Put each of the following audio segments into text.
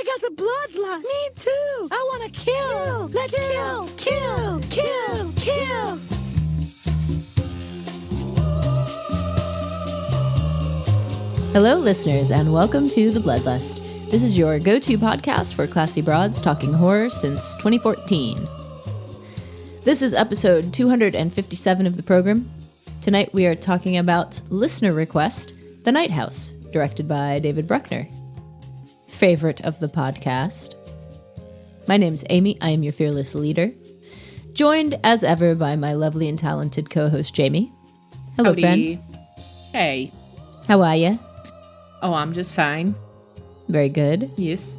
I got the bloodlust. Me too. I want to kill. Let's kill. Hello, listeners, and welcome to The Bloodlust. This is your go-to podcast for classy broads talking horror since 2014. This is episode 257 of the program. Tonight we are talking about listener request, The Night House, directed by David Bruckner. Favorite of the podcast. My name's Amy. I am your fearless leader. Joined, as ever, by my lovely and talented co-host, Jamie. Hello, Howdy. friend. Hey. How are you? Oh, I'm just fine. Very good. Yes.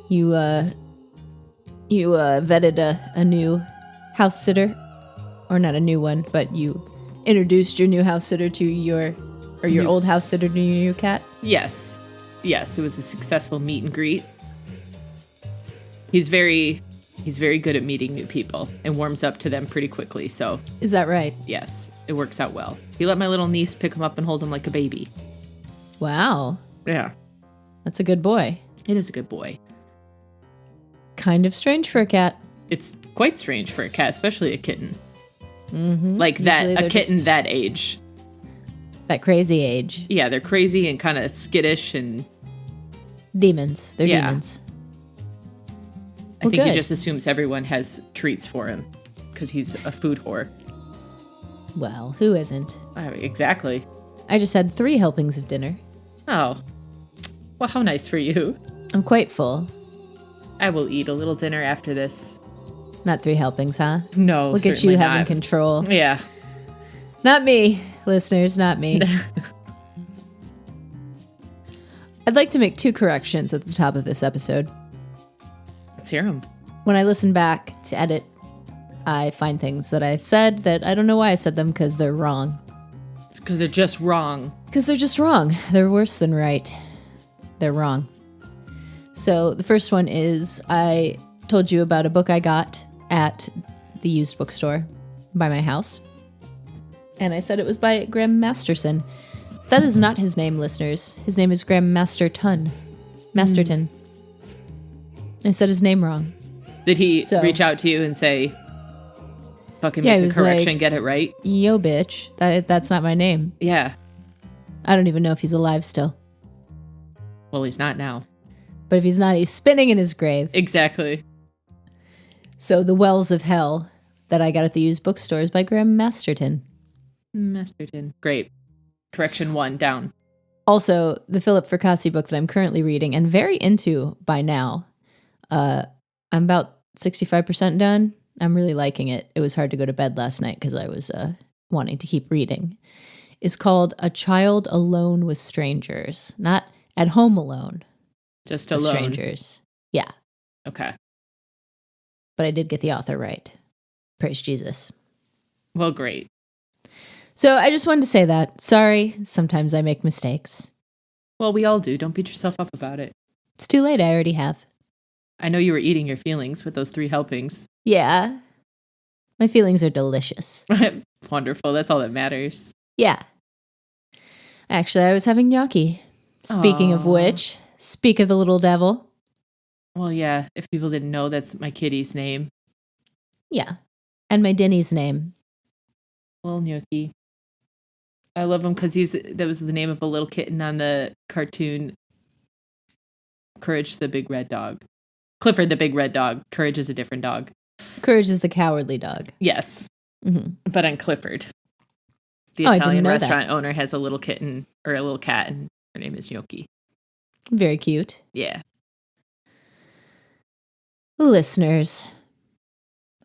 You vetted a new house sitter, or not a new one, but you introduced your new house sitter to your old house sitter to your new cat. Yes. Yes, it was a successful meet and greet. He's very good at meeting new people and warms up to them pretty quickly. So, Is that right? yes, it works out well. He let my little niece pick him up and hold him like a baby. Wow, Yeah. that's a good boy. It is a good boy. Kind of strange for a cat. It's quite strange for a cat, especially a kitten. Mm-hmm. Like Usually a they're kitten just that age. that crazy age. Yeah, they're crazy and kind of skittish, and Demons. They're Yeah. demons. I Well, think he good. just assumes everyone has treats for him because he's a food whore. Well, who isn't? Exactly. I just had 3 helpings of dinner. Oh, well, how nice for you. I'm quite full. I will eat a little dinner after this. Not 3 helpings, huh? No, Look at certainly you having not. control. Yeah. Not me, listeners, not me. I'd like to make 2 corrections at the top of this episode. Let's hear him. When I listen back to edit, I find things that I've said that I don't know why I said them because they're wrong. It's because they're just wrong. Because they're just wrong. They're worse than right. They're wrong. So the first one is I told you about a book I got at the used bookstore by my house. And I said it was by Graham Masterson. That is not his name, listeners. His name is Graham Masterton. I said his name wrong. Did he So- reach out to you and say, fucking Yeah, he make a was correction, like- get it right? Yo, bitch. That's not my name. Yeah. I don't even know if he's alive still. Well, he's not now. But if he's not, he's spinning in his grave. Exactly. So The Wells of Hell that I got at the used bookstore is by Graham Masterton. Masterton. Great. Correction 1 down. Also, the Philip Fracassi book that I'm currently reading and very into by now. I'm about 65% done. I'm really liking it. It was hard to go to bed last night because I was wanting to keep reading. It's called A Child Alone with Strangers. Not At Home Alone Just with alone. Strangers. Yeah, Okay. but I did get the author right. Praise Jesus. Well, great. So I just wanted to say that. Sorry, sometimes I make mistakes. Well, we all do. Don't beat yourself up about it. It's too late. I already have. I know you were eating your feelings with those 3 helpings. Yeah. My feelings are delicious. Wonderful. That's all that matters. Yeah. Actually, I was having gnocchi. Speaking of Aw. which, speak of the little devil. Well, yeah. If people didn't know, that's my kitty's name. Yeah. And my Denny's name. Little Gnocchi. I love him because that was the name of a little kitten on the cartoon Courage the Big Red Dog. Clifford the Big Red Dog. Courage is a different dog. Courage is the cowardly dog. Yes, Mm-hmm. but on Clifford, the Oh, I didn't Italian know that. restaurant owner has a little kitten or a little cat, and her name is Gnocchi. Very cute. Yeah. Listeners,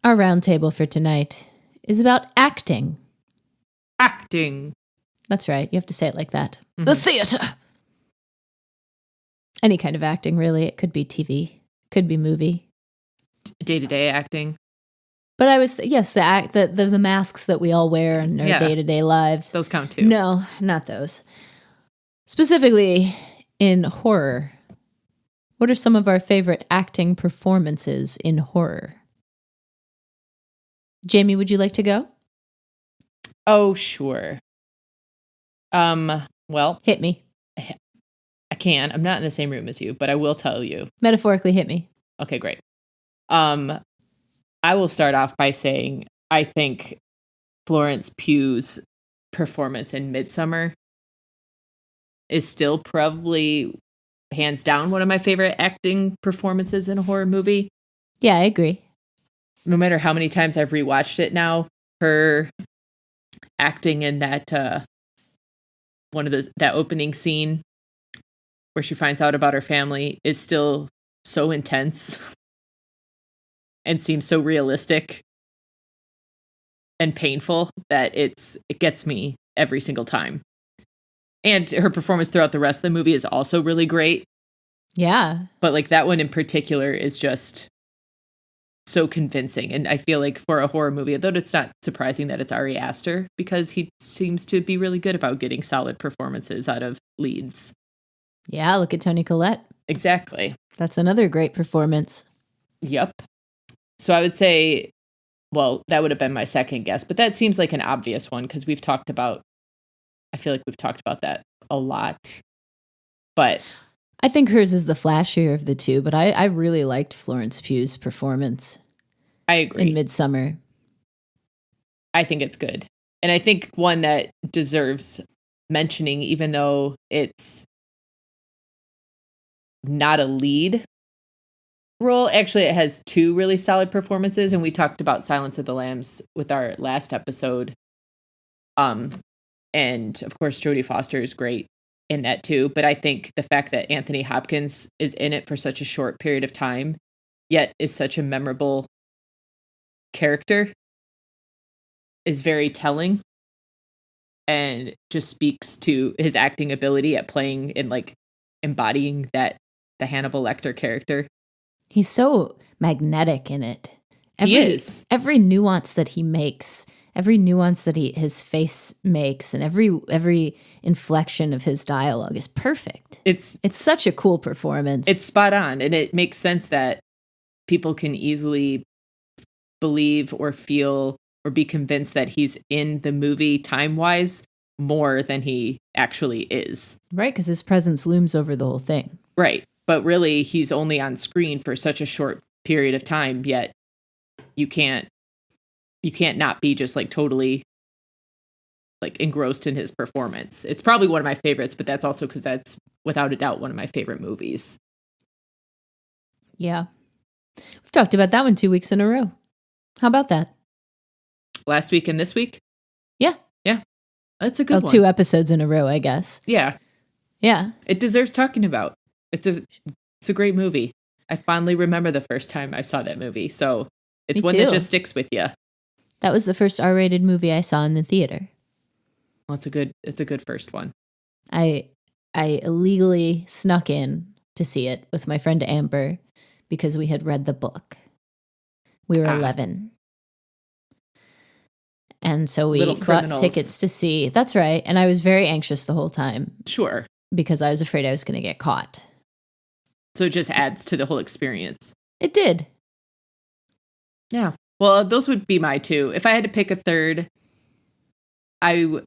our roundtable for tonight is about acting. Acting. That's right. You have to say it like that. Mhm. The theater. Any kind of acting, really. It could be TV. Could be movie. Day-to-day acting. But I was, yes, the masks that we all wear in our Yeah. day-to-day lives. Those count too. No, not those. Specifically in horror. What are some of our favorite acting performances in horror? Jamie, would you like to go? Oh, sure. Well, Hit me. I I can. I'm not in the same room as you, but I will tell you. Metaphorically hit me. Okay, great. I will start off by saying I think Florence Pugh's performance in Midsummer is still probably hands down one of my favorite acting performances in a horror movie. Yeah, I agree. No matter how many times I've rewatched it now, her acting in that that opening scene where she finds out about her family is still so intense and seems so realistic and painful that it gets me every single time. And her performance throughout the rest of the movie is also really great. Yeah. But like that one in particular is just so convincing. And I feel like for a horror movie, though it's not surprising that it's Ari Aster, because he seems to be really good about getting solid performances out of leads. Yeah, look at Toni Collette. Exactly. That's another great performance. Yep. So I would say, well, that would have been my second guess, but that seems like an obvious one because I feel like we've talked about that a lot. But I think hers is the flashier of the two, but I really liked Florence Pugh's performance. I agree. In Midsummer. I think it's good. And I think one that deserves mentioning, even though it's not a lead role. Actually, it has two really solid performances, and we talked about Silence of the Lambs with our last episode. And of course, Jodie Foster is great in that too. But I think the fact that Anthony Hopkins is in it for such a short period of time, yet is such a memorable character, is very telling and just speaks to his acting ability at playing and like embodying the Hannibal Lecter character. He's so magnetic in it. He is. Every nuance that he makes, every nuance that his face makes, and every inflection of his dialogue is perfect. It's such a cool performance. It's spot on, and it makes sense that people can easily believe or feel or be convinced that he's in the movie time-wise more than he actually is. Right, because his presence looms over the whole thing. Right, but really he's only on screen for such a short period of time, yet you can't not be just like totally like engrossed in his performance. It's probably one of my favorites, but that's also because that's without a doubt one of my favorite movies. Yeah. We've talked about that one 2 weeks in a row. How about that? Last week and this week? Yeah. Yeah. That's a good one. 2 episodes in a row, I guess. Yeah. Yeah. It deserves talking about. It's a great movie. I fondly remember the first time I saw that movie. So it's one that just sticks with you. That was the first R-rated movie I saw in the theater. Well, it's a good first one. I illegally snuck in to see it with my friend Amber because we had read the book. We were 11. And so we bought tickets to see. That's right. And I was very anxious the whole time. Sure. Because I was afraid I was going to get caught. So it just adds to the whole experience. It did. Yeah. Well, those would be my two. If I had to pick a third, and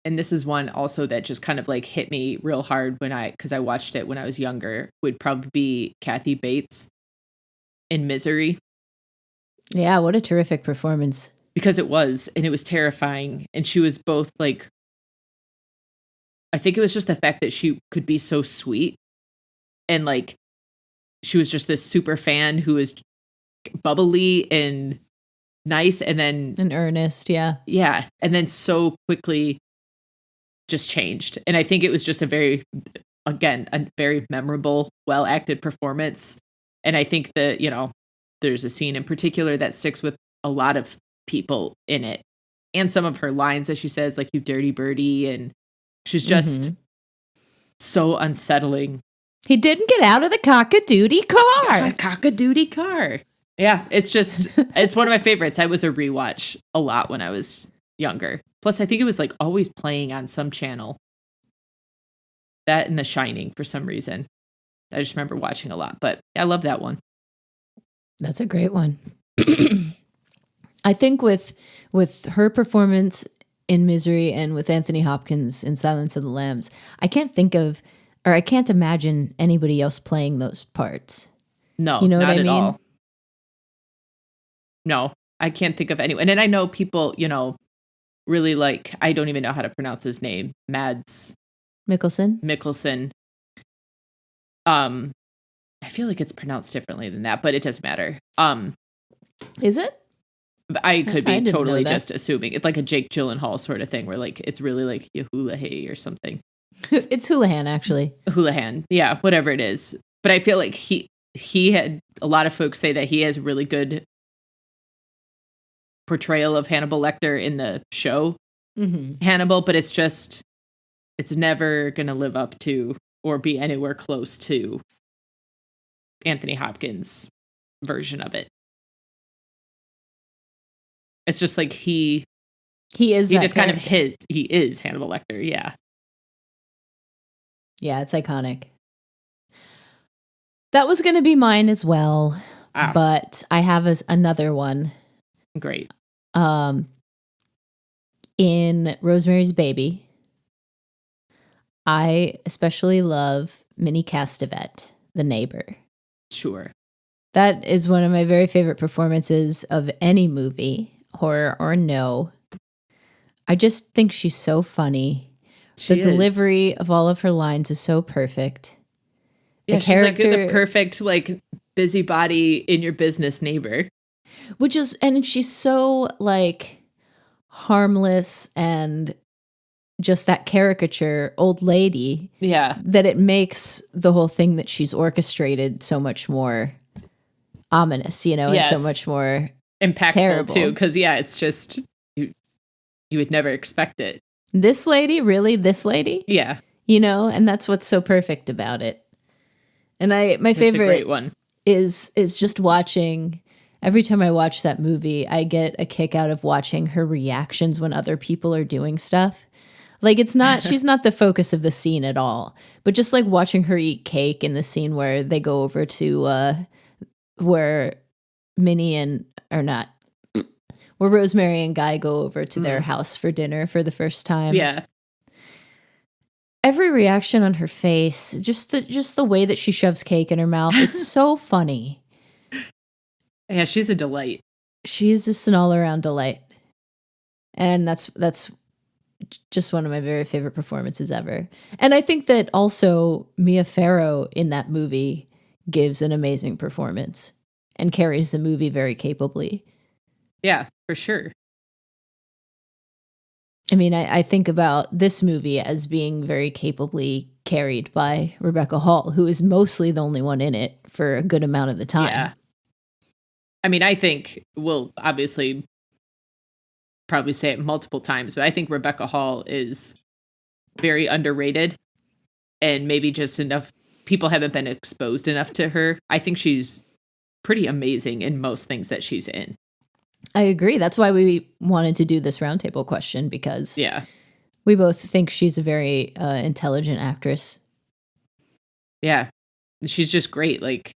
this is one also that just kind of like hit me real hard because I watched it when I was younger, would probably be Kathy Bates in Misery. Yeah, what a terrific performance. Because it was terrifying. And she was both like, I think it was just the fact that she could be so sweet. And like, she was just this super fan who was bubbly and nice. And then. And earnest, yeah. Yeah. And then so quickly just changed. And I think it was just a very memorable, well-acted performance. And I think that, there's a scene in particular that sticks with a lot of people in it. And some of her lines that she says, like, you dirty birdie. And she's just so unsettling. He didn't get out of the cock-a-doodie car. Cock-a-doodie car. Yeah, it's one of my favorites. I was a rewatch a lot when I was younger. Plus, I think it was like always playing on some channel. That and The Shining for some reason. I just remember watching a lot, but I love that one. That's a great one. I think with her performance in Misery and with Anthony Hopkins in Silence of the Lambs, I can't think of or I can't imagine anybody else playing those parts. No, You know not what I at mean? all. No, I can't think of anyone. And I know people, really like, I don't even know how to pronounce his name, Mads Mikkelsen. I feel like it's pronounced differently than that, but it doesn't matter. Is it? But I could I be didn't totally know that. just assuming it's like a Jake Gyllenhaal sort of thing, where like it's really like Yahulahe or something. It's Houlihan, actually. Houlihan, yeah, whatever it is. But I feel like he had a lot of folks say that he has really good portrayal of Hannibal Lecter in the show Hannibal, but it's never gonna live up to or be anywhere close to Anthony Hopkins' version of it. It's just like he is just kind of he is Hannibal Lecter, yeah. Yeah, it's iconic. That was going to be mine as well, but I have another one. Great. In Rosemary's Baby, I especially love Minnie Castevet, the neighbor. Sure. That is one of my very favorite performances of any movie, horror or no. I just think she's so funny. The delivery of all of her lines is so perfect. Yeah, she's like the perfect, like, busybody in your business neighbor. And she's so, like, harmless and just that caricature old lady. Yeah. That it makes the whole thing that she's orchestrated so much more ominous, and so much more impactful, terrible. Too. Because, it's just, you would never expect it. This lady? Really? This lady? Yeah. And that's what's so perfect about it. And my favorite great one. is just watching. Every time I watch that movie, I get a kick out of watching her reactions when other people are doing stuff. Like, she's not the focus of the scene at all, but just like watching her eat cake in the scene where they go over to where where Rosemary and Guy go over to their house for dinner for the first time. Yeah. Every reaction on her face, just the way that she shoves cake in her mouth, it's so funny. Yeah, she's a delight. She's just an all-around delight. And that's just one of my very favorite performances ever. And I think that also Mia Farrow in that movie gives an amazing performance and carries the movie very capably. Yeah, for sure. I mean, I think about this movie as being very capably carried by Rebecca Hall, who is mostly the only one in it for a good amount of the time. Yeah. I mean, I think we'll obviously probably say it multiple times, but I think Rebecca Hall is very underrated, and maybe just enough people haven't been exposed enough to her. I think she's pretty amazing in most things that she's in. I agree. That's why we wanted to do this roundtable question, because we both think she's a very intelligent actress. Yeah. She's just great. Like,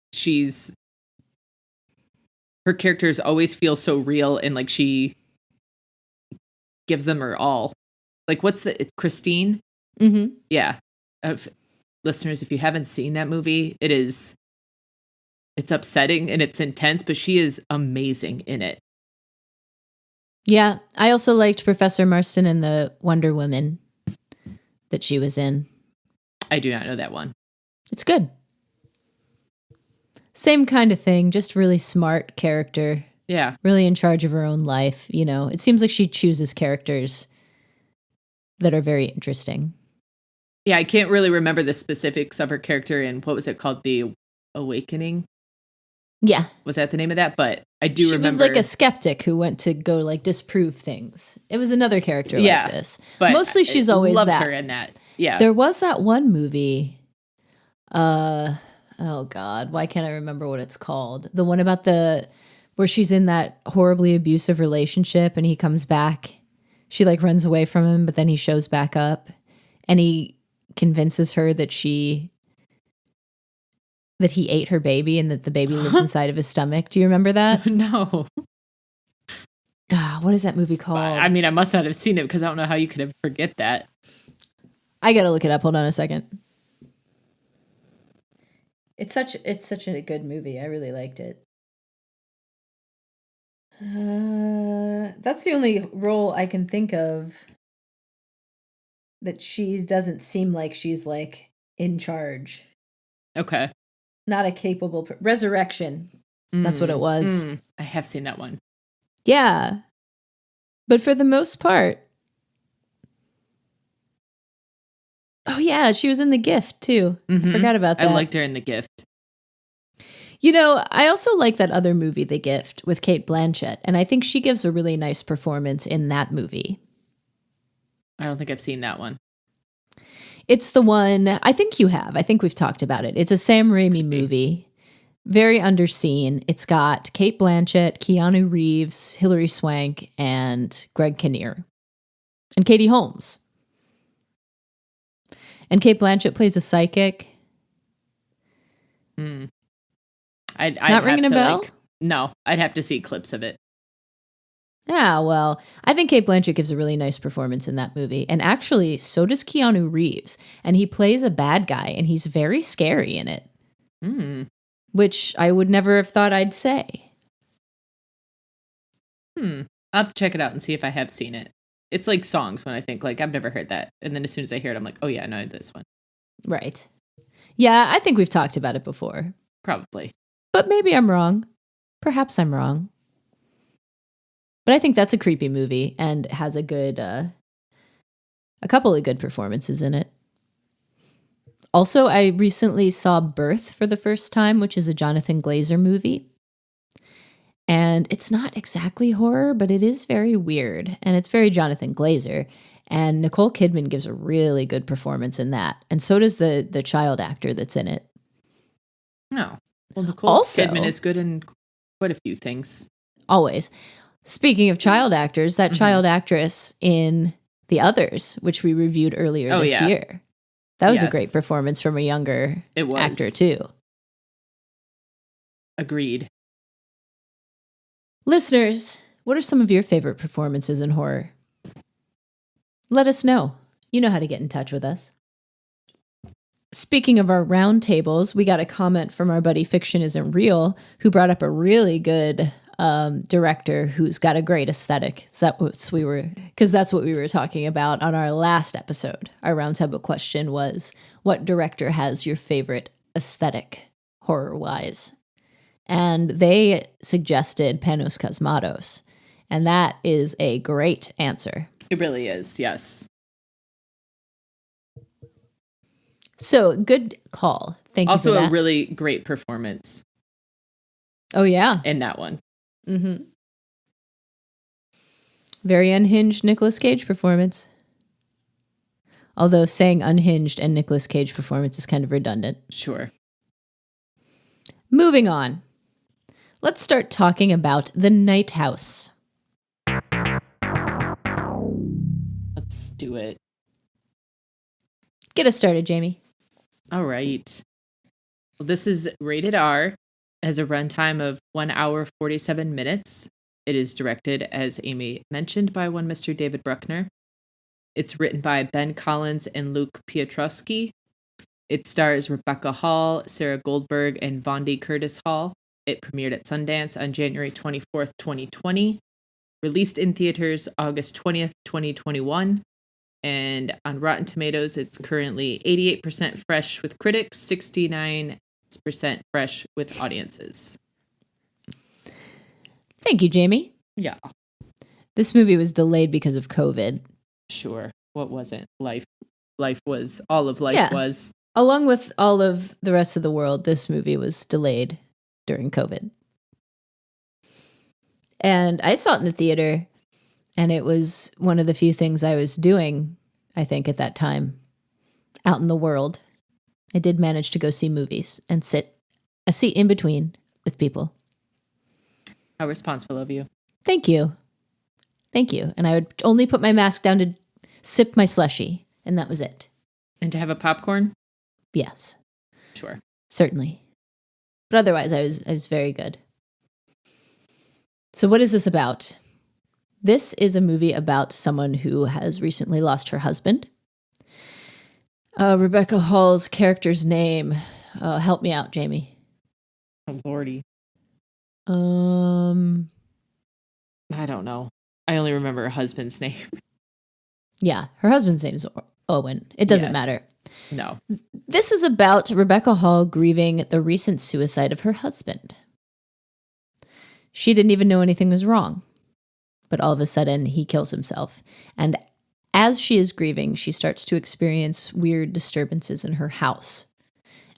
her characters always feel so real, and like she gives them her all. Like, it's Christine? Mm-hmm. Yeah. Listeners, if you haven't seen that movie, it's upsetting and it's intense, but she is amazing in it. Yeah, I also liked Professor Marston in the Wonder Woman that she was in. I do not know that one. It's good. Same kind of thing, just really smart character. Yeah. Really in charge of her own life, It seems like she chooses characters that are very interesting. Yeah, I can't really remember the specifics of her character in, what was it called? The Awakening? Yeah. Was that the name of that? But I do remember. She was like a skeptic who went to go like disprove things. It was another character like this. But mostly she's always loved that. Her in that. Yeah. There was that one movie. Oh God, why can't I remember what it's called? The one about where she's in that horribly abusive relationship and he comes back. She like runs away from him, but then he shows back up and he convinces her that he ate her baby and that the baby lives inside of his stomach. Do you remember that? No. What is that movie called? I mean, I must not have seen it because I don't know how you could forget that. I gotta look it up. Hold on a second. It's such a good movie. I really liked it. That's the only role I can think of that she doesn't seem like she's like in charge. Okay. Not a capable Resurrection. That's what it was. I have seen that one. Yeah. But for the most part. Oh yeah, she was in The Gift too. I forgot about that. I liked her in The Gift. You know, I also like that other movie, The Gift, with Cate Blanchett, and I think she gives a really nice performance in that movie. I don't think I've seen that one. It's the one, I think you have. I think we've talked about it. It's a Sam Raimi movie. Very underseen. It's got Cate Blanchett, Keanu Reeves, Hilary Swank, and Greg Kinnear. And Katie Holmes. And Cate Blanchett plays a psychic. I'd Not ringing a bell? No, I'd have to see clips of it. Yeah, well, I think Cate Blanchett gives a really nice performance in that movie. And actually, so does Keanu Reeves. And he plays a bad guy, and he's very scary in it. Which I would never have thought I'd say. I'll have to check it out and see if I have seen it. It's like songs when I think, like, I've never heard that. And then as soon as I hear it, I'm like, oh yeah, no, this one. Right. Yeah, I think we've talked about it before. Probably. But maybe I'm wrong. Perhaps I'm wrong. But I think that's a creepy movie and has a couple of good performances in it. Also, I recently saw Birth for the first time, which is a Jonathan Glazer movie. And it's not exactly horror, but it is very weird. And it's very Jonathan Glazer. And Nicole Kidman gives a really good performance in that. And so does the child actor that's in it. No. Well, Nicole Kidman is good in quite a few things. Always. Speaking of child actors, that child actress in The Others, which we reviewed earlier this year. That was a great performance from a younger actor, too. Agreed. Listeners, what are some of your favorite performances in horror? Let us know. You know how to get in touch with us. Speaking of our roundtables, we got a comment from our buddy Fiction Isn't Real, who brought up a really good director who's got a great aesthetic. Because that's what we were talking about on our last episode. Our roundtable question was, what director has your favorite aesthetic horror-wise? And they suggested Panos Cosmatos. And that is a great answer. It really is, yes. So, good call. Thank you for that. Also a really great performance. Oh, yeah. In that one. Mm-hmm. Very unhinged Nicolas Cage performance. Although saying unhinged and Nicolas Cage performance is kind of redundant. Sure. Moving on. Let's start talking about The Night House. Let's do it. Get us started, Jamie. All right. Well, this is rated R, has a runtime of 1 hour, 47 minutes. It is directed, as Amy mentioned, by one Mr. David Bruckner. It's written by Ben Collins and Luke Piotrowski. It stars Rebecca Hall, Sarah Goldberg, and Vondi Curtis Hall. It premiered at Sundance on January 24th, 2020. Released in theaters August 20th, 2021. And on Rotten Tomatoes, it's currently 88% fresh with critics, 69% fresh with audiences. Thank you, Jamie. Yeah. This movie was delayed because of COVID. Sure. What wasn't? Life was. All of life was. Along with all of the rest of the world, this movie was delayed during COVID. And I saw it in the theater, and it was one of the few things I was doing, I think, at that time, out in the world. I did manage to go see movies and sit a seat in between with people. How responsible of you. Thank you. Thank you. And I would only put my mask down to sip my slushie, and that was it. And to have a popcorn? Yes. Sure. Certainly. But otherwise, I was very good. So what is this about? This is a movie about someone who has recently lost her husband. Rebecca Hall's character's name, Help me out, Jamie. Oh, Lordy. Um, I don't know. I only remember her husband's name. yeah, her husband's name's Owen. It doesn't Yes. matter. No. This is about Rebecca Hall grieving the recent suicide of her husband. She didn't even know anything was wrong, but all of a sudden he kills himself. And as she is grieving, she starts to experience weird disturbances in her house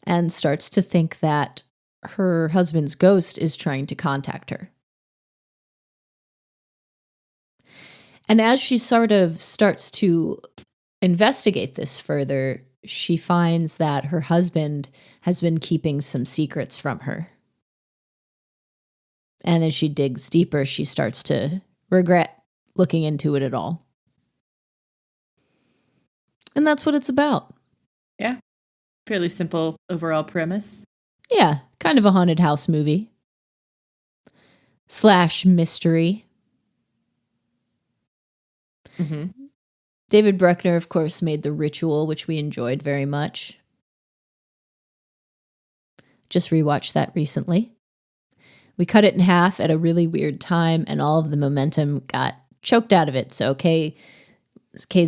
and starts to think that her husband's ghost is trying to contact her. And as she sort of starts to investigate this further, she finds that her husband has been keeping some secrets from her. And as she digs deeper, she starts to regret looking into it at all. And that's what it's about. Yeah. Fairly simple overall premise. Yeah, kind of a haunted house movie. / mystery. Mm-hmm. David Bruckner, of course, made The Ritual, which we enjoyed very much. Just rewatched that recently. We cut it in half at a really weird time, and all of the momentum got choked out of it. So Kay's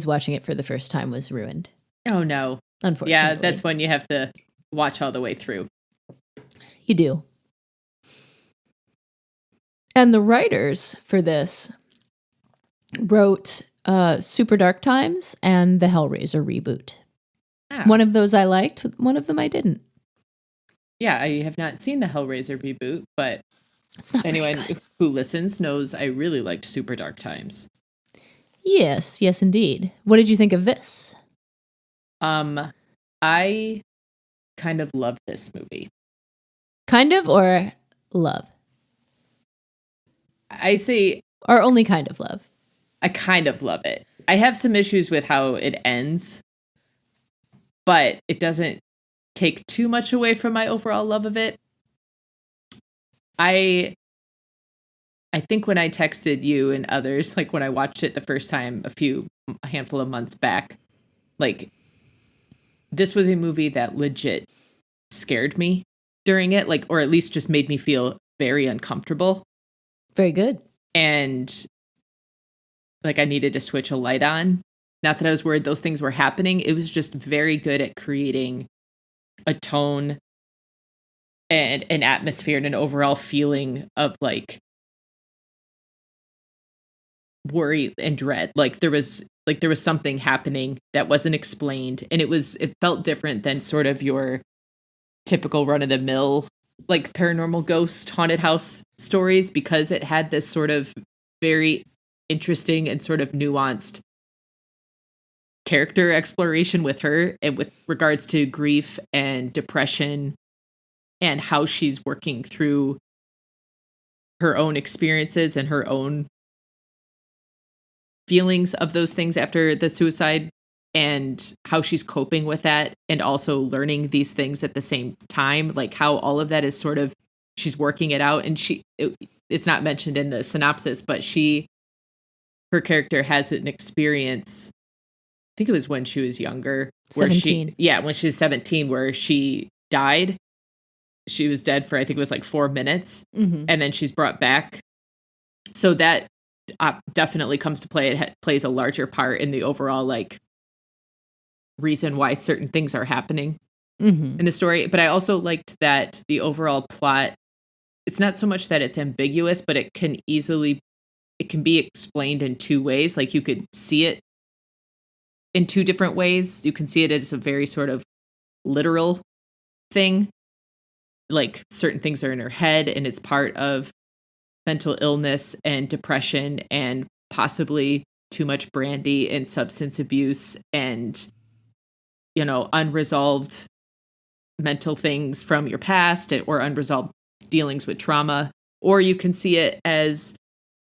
watching it for the first time was ruined. Oh, no. Unfortunately. Yeah, that's when you have to watch all the way through. You do. And the writers for this wrote Super Dark Times and the Hellraiser reboot. Ah. One of those I liked, one of them I didn't. Yeah, I have not seen the Hellraiser reboot, but It's not anyone very good. who listens knows I really liked Super Dark Times. Yes, indeed. What did you think of this? I kind of love this movie. Kind of or love? I say Or only kind of love? I kind of love it. I have some issues with how it ends, but it doesn't take too much away from my overall love of it. I think when I texted you and others, like when I watched it the first time a handful of months back, like this was a movie that legit scared me during it, like, or at least just made me feel very uncomfortable. Very good. And like I needed to switch a light on. Not that I was worried those things were happening. It was just very good at creating a tone and an atmosphere and an overall feeling of like worry and dread. Like there was something happening that wasn't explained, and it felt different than sort of your typical run of the mill like paranormal ghost haunted house stories, because it had this sort of very interesting and sort of nuanced character exploration with her and with regards to grief and depression and how she's working through her own experiences and her own feelings of those things after the suicide and how she's coping with that and also learning these things at the same time, like how all of that is sort of she's working it out. And it's not mentioned in the synopsis, but her character has an experience, I think it was when she was younger, where 17. when she was 17, where she died. She was dead for, I think it was like 4 minutes, Mm-hmm. and then she's brought back. So that definitely comes to play. It plays a larger part in the overall like reason why certain things are happening Mm-hmm. in the story. But I also liked that the overall plot, it's not so much that it's ambiguous, but it can be explained in two ways. Like you could see it in two different ways. You can see it as a very sort of literal thing. Like certain things are in her head and it's part of mental illness and depression and possibly too much brandy and substance abuse and, unresolved mental things from your past or unresolved dealings with trauma. Or you can see it as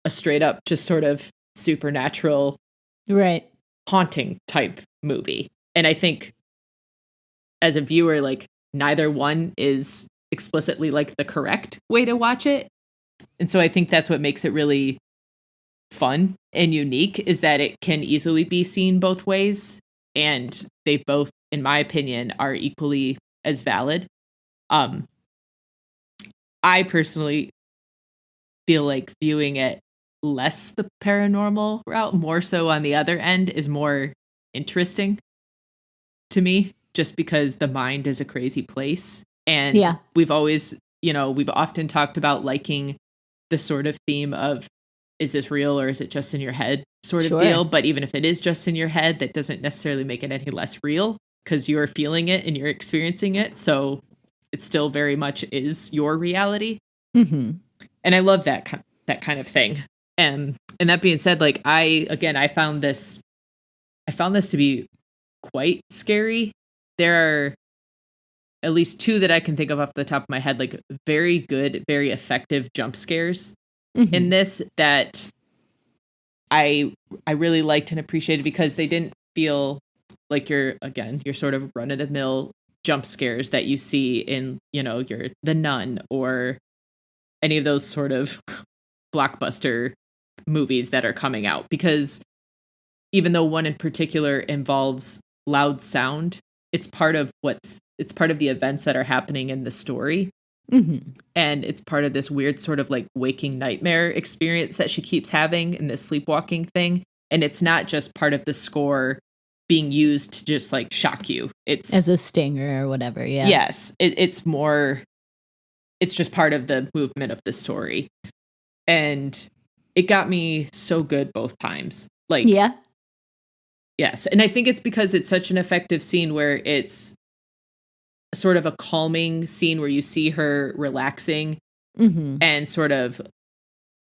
a straight up just sort of supernatural, Right. haunting type movie. And I think as a viewer, like neither one is explicitly like the correct way to watch it. And so I think that's what makes it really fun and unique, is that it can easily be seen both ways. And they both, in my opinion, are equally as valid. Um, I personally feel like viewing it less the paranormal route, more so on the other end, is more interesting to me, just because the mind is a crazy place. And Yeah. we've always, we've often talked about liking the sort of theme of, is this real or is it just in your head sort of deal? But even if it is just in your head, that doesn't necessarily make it any less real because you're feeling it and you're experiencing it. So it still very much is your reality. Mm-hmm. And I love that kind of thing. And that being said, like I found this to be quite scary. There are at least two that I can think of off the top of my head, like very good, very effective jump scares in this that I really liked and appreciated because they didn't feel like your sort of run of the mill jump scares that you see in, your The Nun or any of those sort of blockbuster movies that are coming out, because even though one in particular involves loud sound, it's part of the events that are happening in the story. And it's part of this weird sort of like waking nightmare experience that she keeps having in this sleepwalking thing. And it's not just part of the score being used to just like shock you. It's as a stinger or whatever. Yeah. Yes. It's just part of the movement of the story. And it got me so good both times. Like, yeah. Yes. And I think it's because it's such an effective scene where it's sort of a calming scene where you see her relaxing and sort of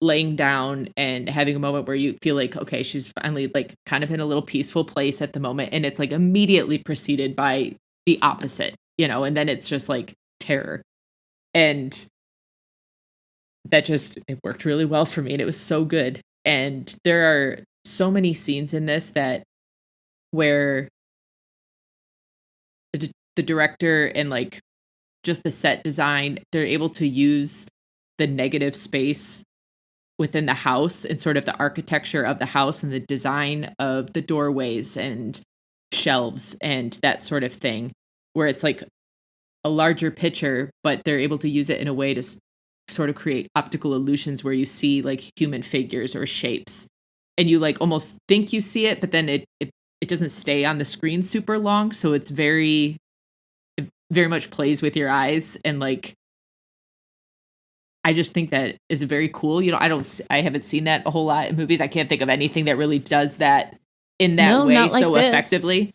laying down and having a moment where you feel like, okay, she's finally like kind of in a little peaceful place at the moment. And it's like immediately preceded by the opposite, and then it's just like terror. And that it worked really well for me. And it was so good. And there are so many scenes in this where the director and like just the set design, they're able to use the negative space within the house and sort of the architecture of the house and the design of the doorways and shelves and that sort of thing, where it's like a larger picture, but they're able to use it in a way to sort of create optical illusions where you see like human figures or shapes and you like almost think you see it, but then it doesn't stay on the screen super long. So it's very much plays with your eyes. And like, I just think that is very cool. I haven't seen that a whole lot in movies. I can't think of anything that really does that in that way so effectively.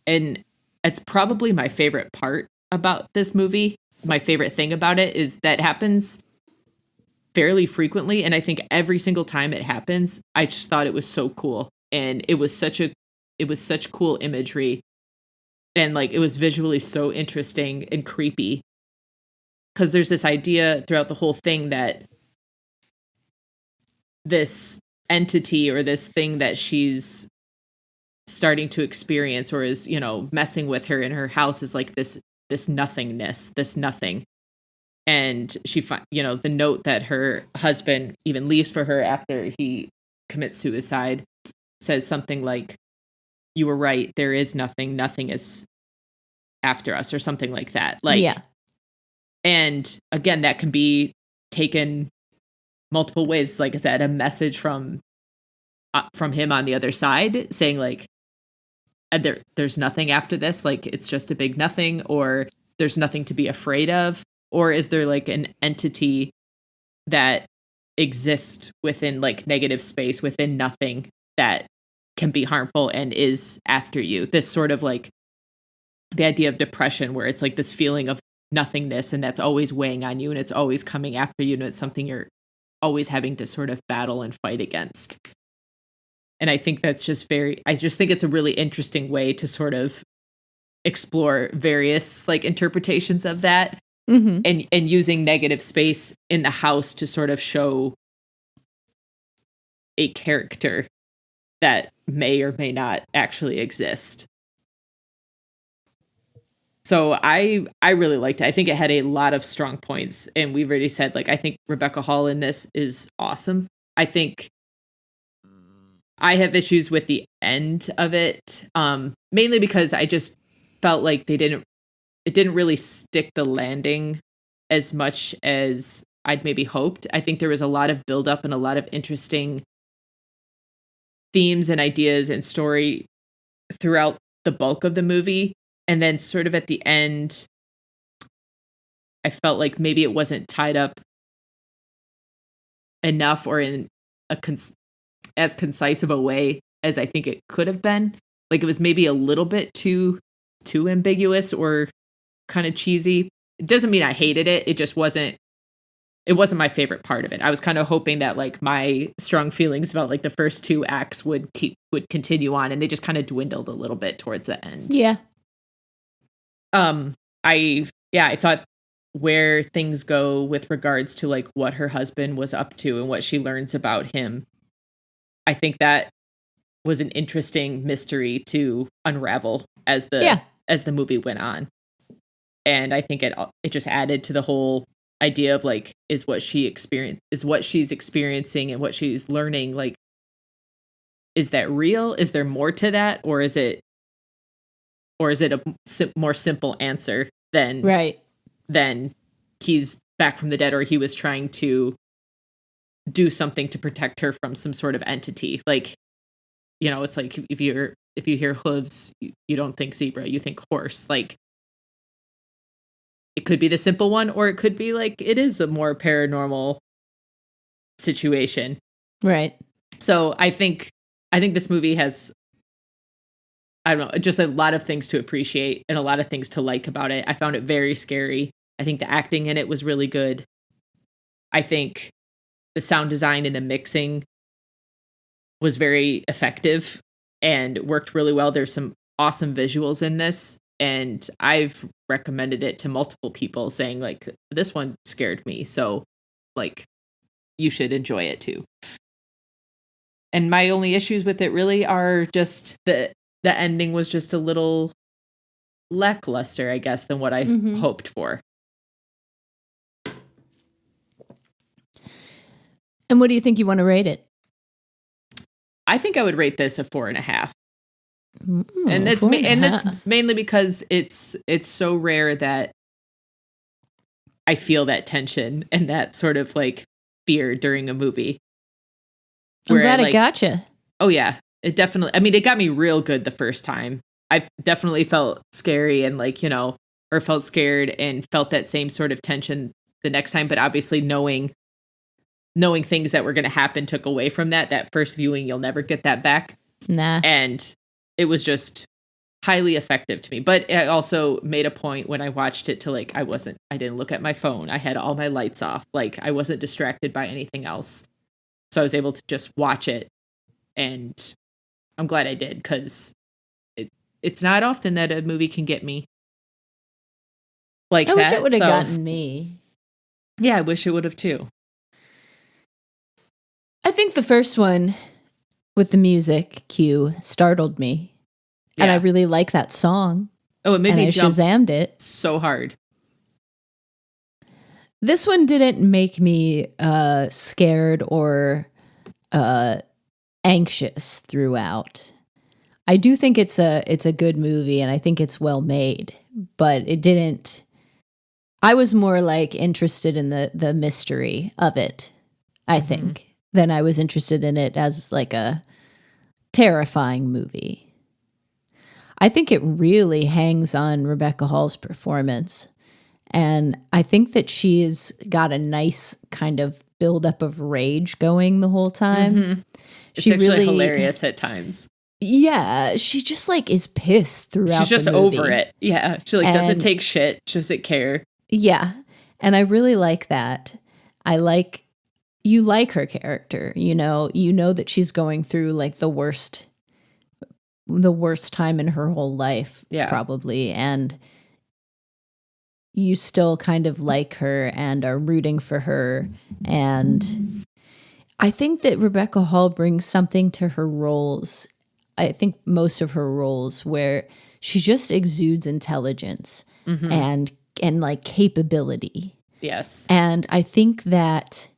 And it's probably my favorite part about this movie. My favorite thing about it is that happens fairly frequently. And I think every single time it happens, I just thought it was so cool. And it was such cool imagery. And like, it was visually so interesting and creepy. Because there's this idea throughout the whole thing that this entity or this thing that she's starting to experience or is, messing with her in her house is like this nothingness, this nothing. And she, the note that her husband even leaves for her after he commits suicide says something like, "You were right. There is nothing. Nothing is after us," or something like that. Like, yeah. And again, that can be taken multiple ways. Like I said, a message from him on the other side saying like, there's nothing after this. Like, it's just a big nothing, or there's nothing to be afraid of. Or is there like an entity that exists within like negative space, within nothing, that can be harmful and is after you? This sort of like the idea of depression, where it's like this feeling of nothingness, and that's always weighing on you and it's always coming after you, and it's something you're always having to sort of battle and fight against. And I think that's I just think it's a really interesting way to sort of explore various like interpretations of that. And using negative space in the house to sort of show a character that may or may not actually exist. So I really liked it. I think it had a lot of strong points. And we've already said, like, I think Rebecca Hall in this is awesome. I think I have issues with the end of it, mainly because I just felt like they didn't it didn't really stick the landing as much as I'd maybe hoped. I think there was a lot of buildup and a lot of interesting themes and ideas and story throughout the bulk of the movie. And then sort of at the end, I felt like maybe it wasn't tied up enough or in as concise of a way as I think it could have been. Like it was maybe a little bit too ambiguous or kind of cheesy. It doesn't mean I hated it. It just wasn't my favorite part of it. I was kind of hoping that like my strong feelings about like the first 2 acts would continue on, and they just kind of dwindled a little bit towards the end. Yeah. I thought where things go with regards to like what her husband was up to and what she learns about him, I think that was an interesting mystery to unravel as the movie went on. And I think it just added to the whole idea of like, is what she's experiencing and what she's learning, like, is that real? Is there more to that? Or is it a more simple answer than he's back from the dead, or he was trying to do something to protect her from some sort of entity? Like, you know, it's like if you hear hooves, you don't think zebra, you think horse. Like, it could be the simple one, or it could be like it is the more paranormal situation. Right. So I think this movie has, I don't know, just a lot of things to appreciate and a lot of things to like about it. I found it very scary. I think the acting in it was really good. I think the sound design and the mixing was very effective and worked really well. There's some awesome visuals in this, and I've recommended it to multiple people saying like, this one scared me, so like you should enjoy it too. And my only issues with it really are just the ending was just a little lackluster, I guess, than what I hoped for. And what do you think you want to rate it? I think I would rate this a 4.5. And that's mainly because it's so rare that I feel that tension and that sort of like fear during a movie. I'm glad I gotcha. Oh yeah, it definitely. I mean, it got me real good the first time. I definitely felt scary and like, you know, or felt scared and felt that same sort of tension the next time. But obviously, knowing things that were going to happen took away from that first viewing. You'll never get that back. Nah. And it was just highly effective to me. But I also made a point when I watched it to like, I didn't look at my phone. I had all my lights off. Like I wasn't distracted by anything else. So I was able to just watch it. And I'm glad I did, because it's not often that a movie can get me like that. I wish it would have gotten me. Yeah, I wish it would have too. I think the first one with the music cue startled me. Yeah. And I really like that song. Oh, it made me jump Shazammed it so hard. This one didn't make me scared or anxious throughout. I do think it's a good movie, and I think it's well made, but it didn't. I was more like interested in the mystery of it, I think, than I was interested in it as like a terrifying movie. I think it really hangs on Rebecca Hall's performance. And I think that she's got a nice kind of buildup of rage going the whole time. Mm-hmm. It's actually really hilarious at times. Yeah, she just like is pissed throughout. She's just the movie. over it. Yeah, she like doesn't take shit. She doesn't care. Yeah, and I really like that. You like her character. You know that she's going through like the worst time in her whole life, probably, and you still kind of like her and are rooting for her. And I think that Rebecca Hall brings something to her roles. I think most of her roles where she just exudes intelligence and like capability. Yes. And I think that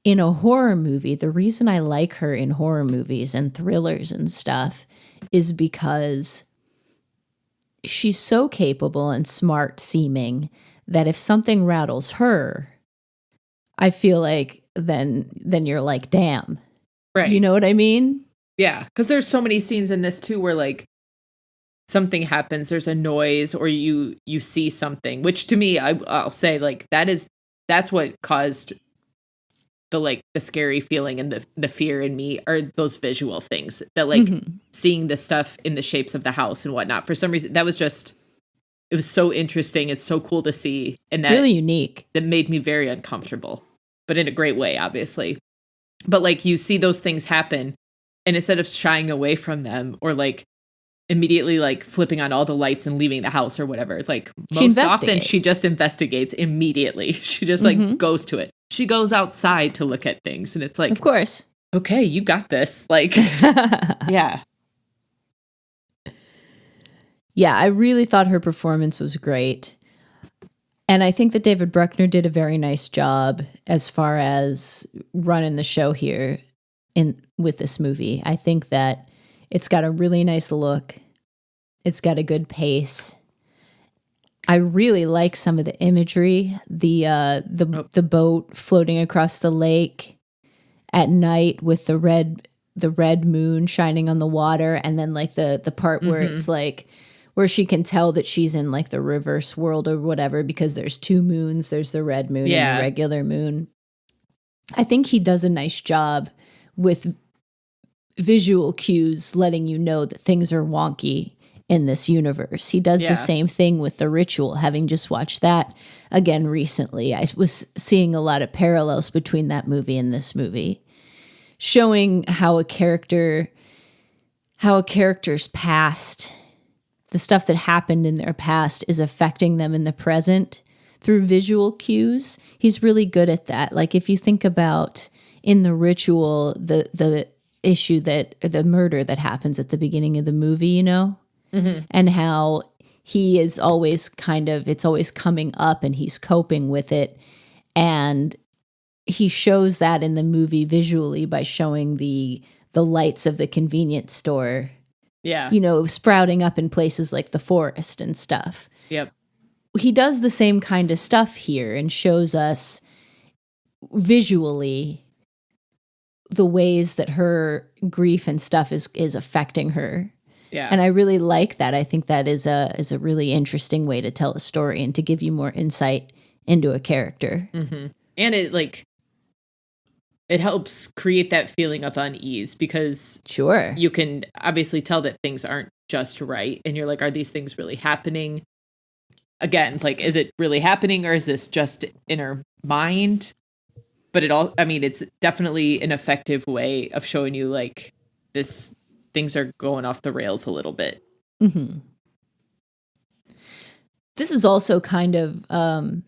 in a horror movie, the reason I like her in horror movies and thrillers and stuff is because she's so capable and smart seeming that if something rattles her, I feel like then you're like, damn. Right. You know what I mean? Yeah. Because there's so many scenes in this too where like something happens, there's a noise, or you see something, which to me, I'll say like that's what caused the scary feeling and the fear in me are those visual things that like seeing the stuff in the shapes of the house and whatnot. For some reason, that was just, it was so interesting. It's so cool to see. And that really unique. That made me very uncomfortable, but in a great way, obviously. But like you see those things happen, and instead of shying away from them or like immediately like flipping on all the lights and leaving the house or whatever, like most often she just investigates immediately. She just like goes to it. She goes outside to look at things, and it's like, of course, okay, you got this. Like, yeah. Yeah, I really thought her performance was great. And I think that David Bruckner did a very nice job as far as running the show here with this movie. I think that it's got a really nice look. It's got a good pace. I really like some of the imagery, the boat floating across the lake at night with the red moon shining on the water, and then like the part where it's like where she can tell that she's in like the reverse world or whatever because there's two moons, there's the red moon and the regular moon. I think he does a nice job with visual cues letting you know that things are wonky in this universe. He does the same thing with The Ritual, having just watched that again recently. I was seeing a lot of parallels between that movie and this movie, showing how a character's past, the stuff that happened in their past, is affecting them in the present through visual cues. He's really good at that. Like if you think about in The Ritual, the issue that the murder that happens at the beginning of the movie, you know, and how he is always it's always coming up and he's coping with it. And he shows that in the movie visually by showing the lights of the convenience store, you know, sprouting up in places like the forest and stuff. Yep. He does the same kind of stuff here and shows us visually the ways that her grief and stuff is affecting her. Yeah. And I really like that. I think that is a really interesting way to tell a story and to give you more insight into a character. Mm-hmm. And it helps create that feeling of unease because you can obviously tell that things aren't just right. And you're like, are these things really happening? Again, like, is it really happening or is this just in her mind? But it's definitely an effective way of showing you like things are going off the rails a little bit. Mm-hmm. This is also kind of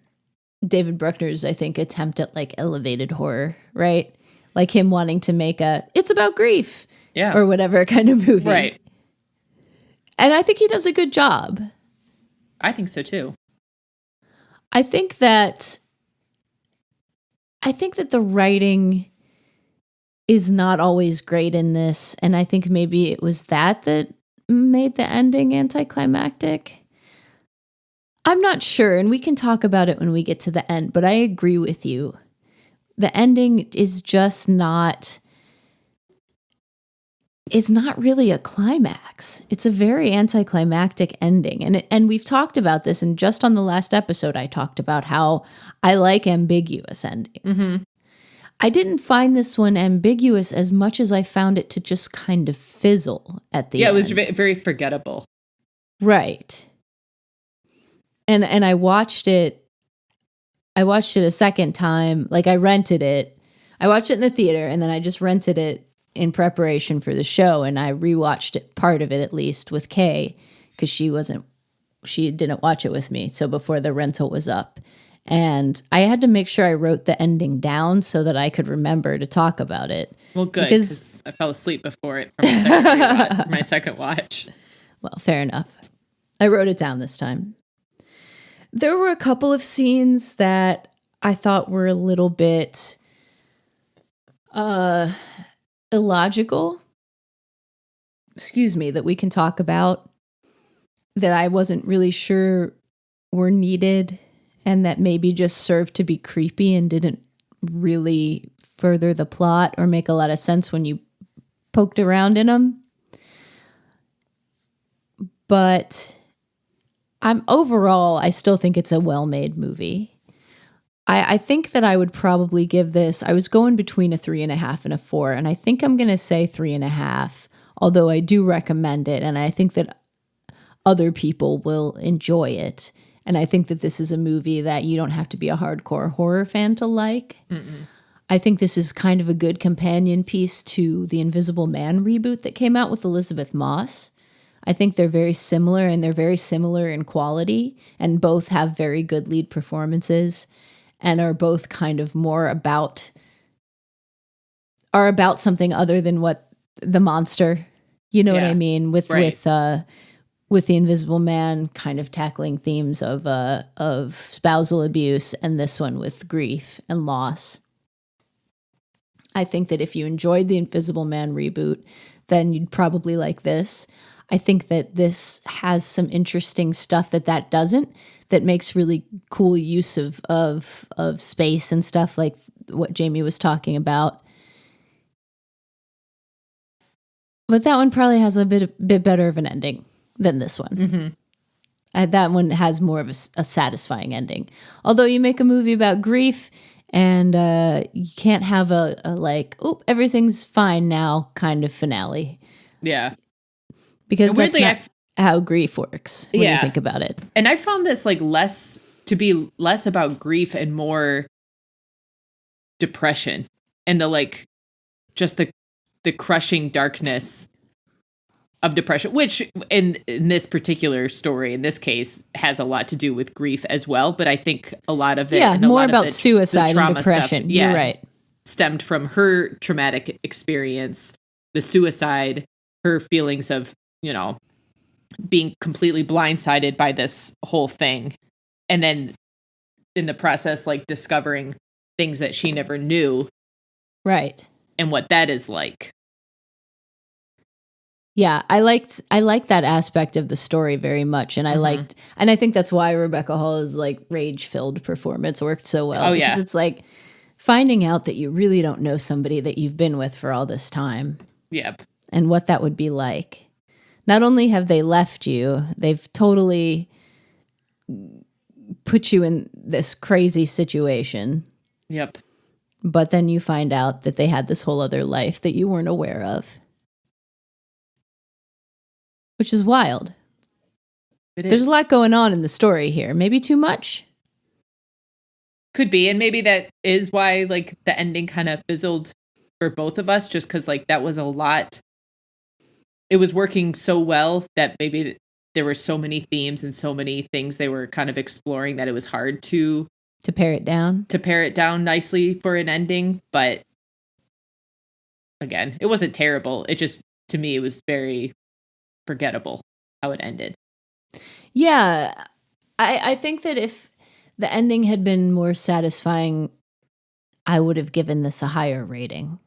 David Bruckner's, I think, attempt at like elevated horror, right? Like him wanting to make it's about grief, or whatever kind of movie, right? And I think he does a good job. I think so too. I think that the writing is not always great in this, and I think maybe it was that made the ending anticlimactic. I'm not sure, and we can talk about it when we get to the end, but I agree with you. The ending is just not really a climax. It's a very anticlimactic ending. And we've talked about this, and just on the last episode, I talked about how I like ambiguous endings. Mm-hmm. I didn't find this one ambiguous as much as I found it to just kind of fizzle at the end. Yeah, it was very forgettable. Right. And I watched it a second time. Like I rented it. I watched it in the theater and then I just rented it in preparation for the show, and I rewatched it, part of it at least, with Kay, because she didn't watch it with me. So before the rental was up. And I had to make sure I wrote the ending down so that I could remember to talk about it. Well, good, because I fell asleep before it for my second watch. Well, fair enough. I wrote it down this time. There were a couple of scenes that I thought were a little bit illogical. Excuse me, that we can talk about. that I wasn't really sure were needed and that maybe just served to be creepy and didn't really further the plot or make a lot of sense when you poked around in them. But I still think it's a well-made movie. I think that I would probably give this, I was going between a 3.5 and a 4, and I think I'm going to say 3.5, although I do recommend it, and I think that other people will enjoy it. And I think that this is a movie that you don't have to be a hardcore horror fan to like. Mm-mm. I think this is kind of a good companion piece to the Invisible Man reboot that came out with Elizabeth Moss. I think they're very similar, and they're very similar in quality, and both have very good lead performances and are both kind of more about something other than what the monster, you know what I mean? With the Invisible Man kind of tackling themes of spousal abuse, and this one with grief and loss. I think that if you enjoyed the Invisible Man reboot, then you'd probably like this. I think that this has some interesting stuff that doesn't, that makes really cool use of space and stuff, like what Jamie was talking about. But that one probably has a bit better of an ending than this one. Mm-hmm. That one has more of a satisfying ending. Although you make a movie about grief, and you can't have a like, oh, everything's fine now kind of finale. Yeah. Because that's not how grief works when you think about it. And I found this like less about grief and more depression, and the like, just the crushing darkness of depression, which in this particular story, in this case, has a lot to do with grief as well. But I think a lot of it, more about suicide and depression. Stuff, you're right. Stemmed from her traumatic experience, the suicide, her feelings of, being completely blindsided by this whole thing. And then in the process, like discovering things that she never knew. Right. And what that is like. Yeah, I liked that aspect of the story very much. And I think that's why Rebecca Hall's like rage-filled performance worked so well. Because it's like finding out that you really don't know somebody that you've been with for all this time. Yep. And what that would be like. Not only have they left you, they've totally put you in this crazy situation. Yep. But then you find out that they had this whole other life that you weren't aware of. Which is wild. There's a lot going on in the story here. Maybe too much? Could be. And maybe that is why like the ending kind of fizzled for both of us, just because like that was a lot. It was working so well that maybe there were so many themes and so many things they were kind of exploring that it was hard to pare it down. To pare it down nicely for an ending. But again, it wasn't terrible. It just, to me, it was very forgettable how it ended. Yeah. I think that if the ending had been more satisfying, I would have given this a higher rating.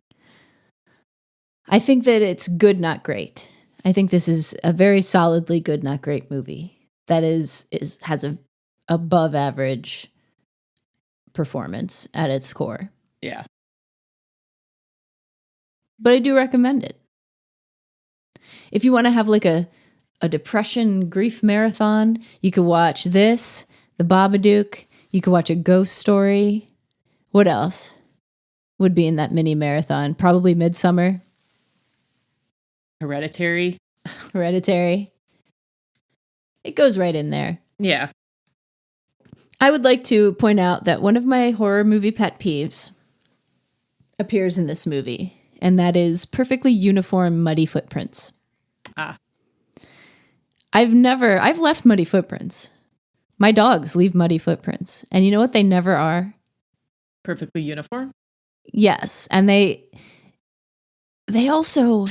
I think that it's good, not great. I think this is a very solidly good, not great movie that has a above average performance at its core. Yeah. But I do recommend it. If you want to have like a depression grief marathon, you could watch this, The Babadook. You could watch A Ghost Story. What else would be in that mini marathon? Probably Midsummer. Hereditary. It goes right in there. Yeah. I would like to point out that one of my horror movie pet peeves appears in this movie, and that is perfectly uniform muddy footprints. I've left muddy footprints. My dogs leave muddy footprints. And you know what they never are? Perfectly uniform? Yes. And they also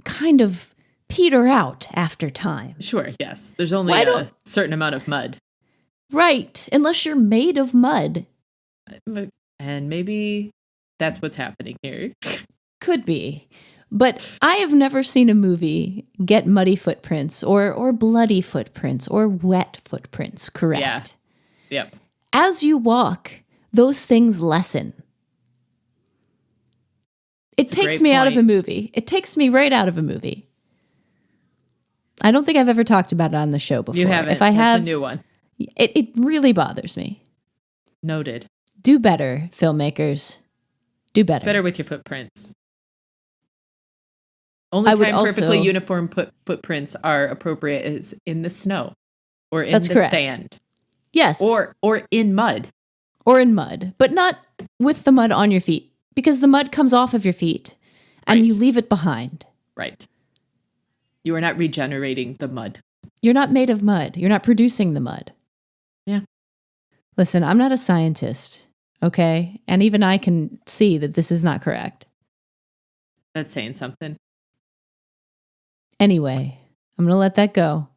kind of peter out after time. Sure, yes. There's only a certain amount of mud. Right. Unless you're made of mud. And maybe that's what's happening here. Could be. But I have never seen a movie get muddy footprints or bloody footprints or wet footprints correct. Yeah. Yep. As you walk, those things lessen. It takes me out of a movie. It takes me right out of a movie. I don't think I've ever talked about it on the show before. You haven't. If I have, a new one. It really bothers me. Noted. Do better, filmmakers. Do better. Better with your footprints. Only time perfectly uniform footprints are appropriate is in the snow or in the sand. Yes. Or in mud. Or in mud, but not with the mud on your feet, because the mud comes off of your feet and you leave it behind. Right. You are not regenerating the mud. You're not made of mud. You're not producing the mud. Yeah. Listen, I'm not a scientist, okay? And even I can see that this is not correct. That's saying something. Anyway, I'm going to let that go.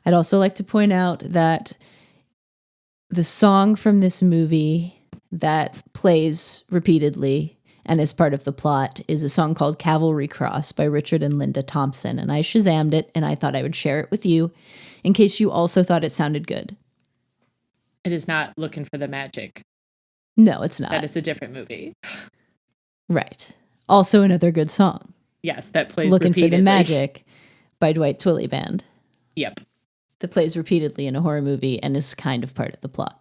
I'd also like to point out that the song from this movie that plays repeatedly and is part of the plot is a song called Cavalry Cross by Richard and Linda Thompson. And I Shazammed it, and I thought I would share it with you in case you also thought it sounded good. It is not Looking for the Magic. No, it's not. That is a different movie. Right. Also another good song. Yes, that plays Looking repeatedly. for the Magic by Dwight Twilley Band. Yep. That plays repeatedly in a horror movie and is kind of part of the plot.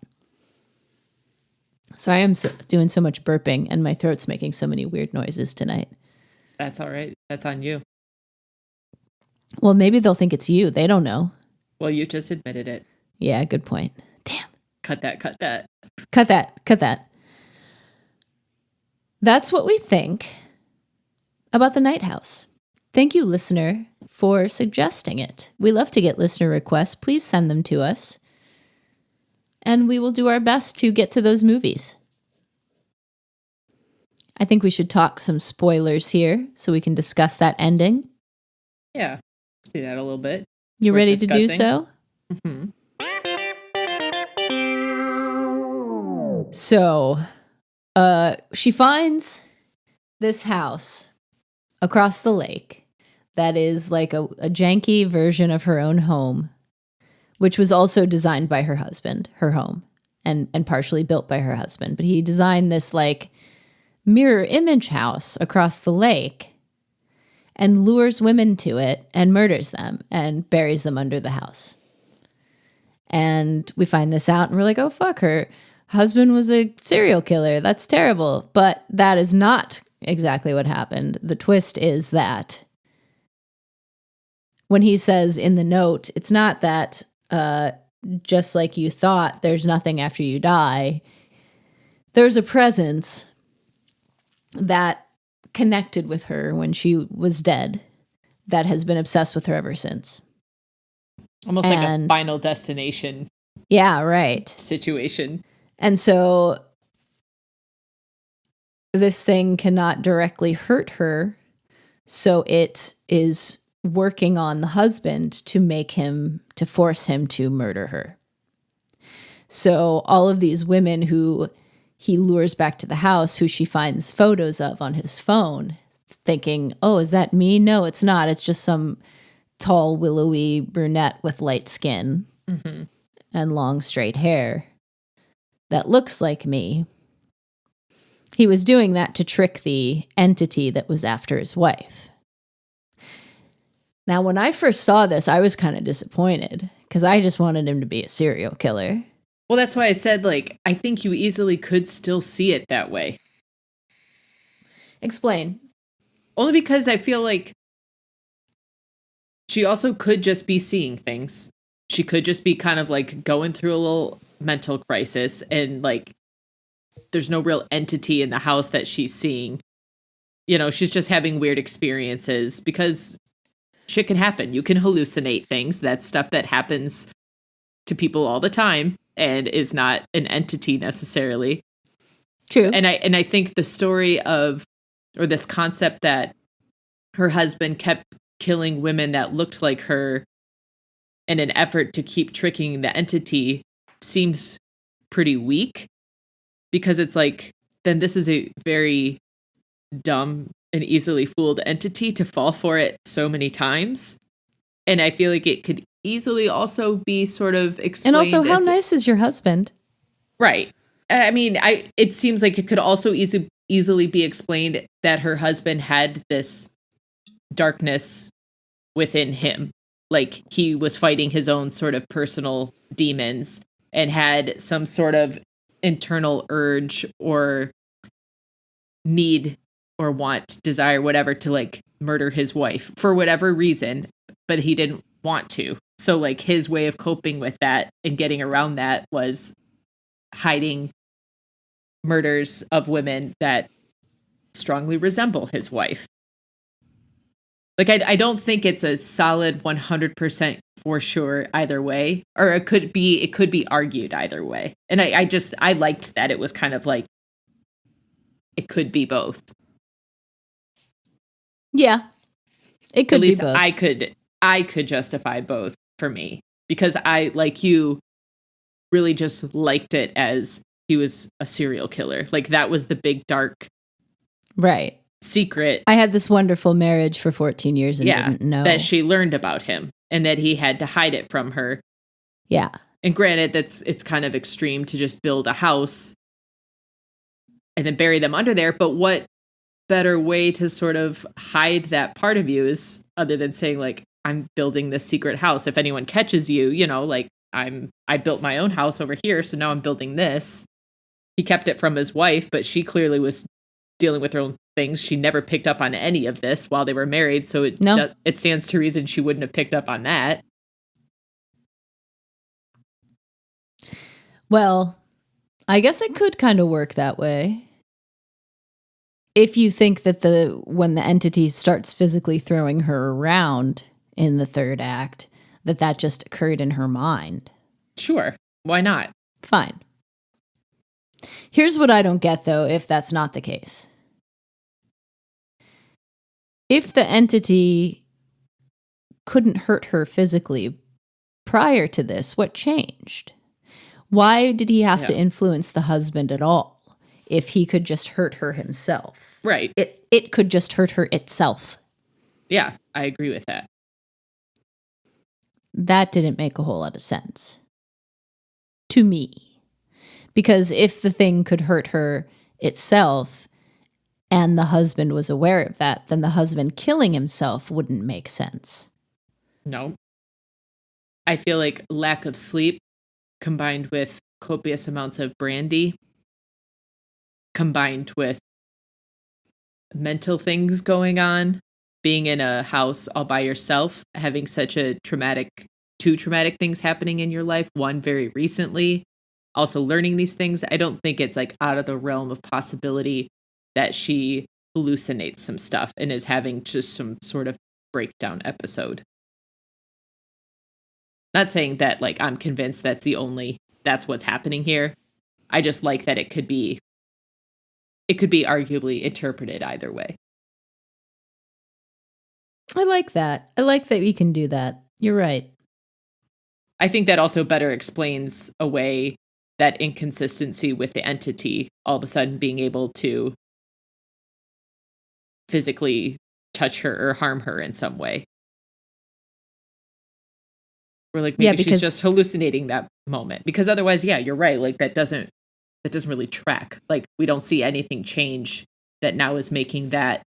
So I am doing so much burping and my throat's making so many weird noises tonight. That's all right. That's on you. Well, maybe they'll think it's you. They don't know. Well, you just admitted it. Yeah, good point. Damn. Cut that. Cut that. That's what we think about The Night House. Thank you, listener, for suggesting it. We love to get listener requests. Please send them to us. And we will do our best to get to those movies. I think we should talk some spoilers here so we can discuss that ending. Yeah, let's do that a little bit. You ready to do so? Mm-hmm. So, she finds this house across the lake that is like a janky version of her own home, which was also designed by her husband, her home, and partially built by her husband. But he designed this like mirror image house across the lake and lures women to it and murders them and buries them under the house. And we find this out and we're like, oh, fuck, her husband was a serial killer. That's terrible. But that is not exactly what happened. The twist is that when he says in the note, it's not that just like you thought, there's nothing after you die. There's a presence that connected with her when she was dead that has been obsessed with her ever since. Almost like a Final Destination. Yeah, right. Situation. And so this thing cannot directly hurt her. So it is working on the husband to force him to murder her. So all of these women who he lures back to the house, who she finds photos of on his phone, thinking, oh, is that me? No, it's not. It's just some tall, willowy brunette with light skin and long, straight hair that looks like me. He was doing that to trick the entity that was after his wife. Now, when I first saw this, I was kind of disappointed because I just wanted him to be a serial killer. Well, that's why I said, like, I think you easily could still see it that way. Explain. Only because I feel like she also could just be seeing things. She could just be kind of like going through a little mental crisis and like there's no real entity in the house that she's seeing. You know, she's just having weird experiences because shit can happen. You can hallucinate things. That's stuff that happens to people all the time and is not an entity necessarily. True. And I think the story of, or this concept that her husband kept killing women that looked like her in an effort to keep tricking the entity seems pretty weak, because it's like, then this is a very dumb an easily fooled entity to fall for it so many times. And I feel like it could easily also be sort of explained. And also, how nice is your husband? Right. I mean, it seems like it could also easily be explained that her husband had this darkness within him. Like he was fighting his own sort of personal demons and had some sort of internal urge or need or want, desire, whatever, to like murder his wife for whatever reason, but he didn't want to. So like his way of coping with that and getting around that was hiding murders of women that strongly resemble his wife. Like, I don't think it's a solid 100% for sure either way, or it could be argued either way. And I liked that it was kind of like, it could be both. Yeah, it could At least be both. I could justify both for me, because I, like you, really just liked it as he was a serial killer. Like that was the big dark right secret. I had this wonderful marriage for 14 years and didn't know that she learned about him and that he had to hide it from her. Yeah. And granted, it's kind of extreme to just build a house and then bury them under there. But what better way to sort of hide that part of you is other than saying like, I'm building this secret house. If anyone catches you, you know, like I built my own house over here. So now I'm building this. He kept it from his wife, but she clearly was dealing with her own things. She never picked up on any of this while they were married. So it stands to reason she wouldn't have picked up on that. Well, I guess it could kind of work that way. If you think that when the entity starts physically throwing her around in the third act, that just occurred in her mind. Sure. Why not? Fine. Here's what I don't get, though, if that's not the case. If the entity couldn't hurt her physically prior to this, what changed? Why did he have to influence the husband at all if he could just hurt her himself? Right. It could just hurt her itself. Yeah, I agree with that. That didn't make a whole lot of sense to me. Because if the thing could hurt her itself and the husband was aware of that, then the husband killing himself wouldn't make sense. No. I feel like lack of sleep combined with copious amounts of brandy combined with mental things going on, being in a house all by yourself, having such two traumatic things happening in your life, one very recently, also learning these things. I don't think it's like out of the realm of possibility that she hallucinates some stuff and is having just some sort of breakdown episode. Not saying that like I'm convinced that's what's happening here. I just like that it could be arguably interpreted either way. I like that. I like that we can do that. You're right. I think that also better explains away that inconsistency with the entity all of a sudden being able to physically touch her or harm her in some way. Or like maybe she's just hallucinating that moment. Because otherwise, yeah, you're right. Like that doesn't really track. Like we don't see anything change that now is making that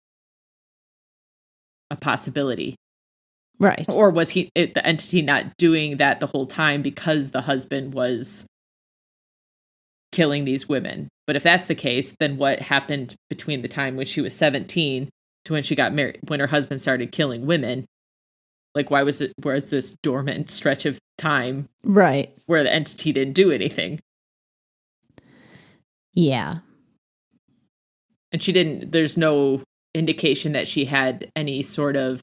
a possibility. Right. Or was the entity not doing that the whole time because the husband was killing these women? But if that's the case, then what happened between the time when she was 17 to when she got married, when her husband started killing women? Like, where's this dormant stretch of time? Right. Where the entity didn't do anything. Yeah. And there's no indication that she had any sort of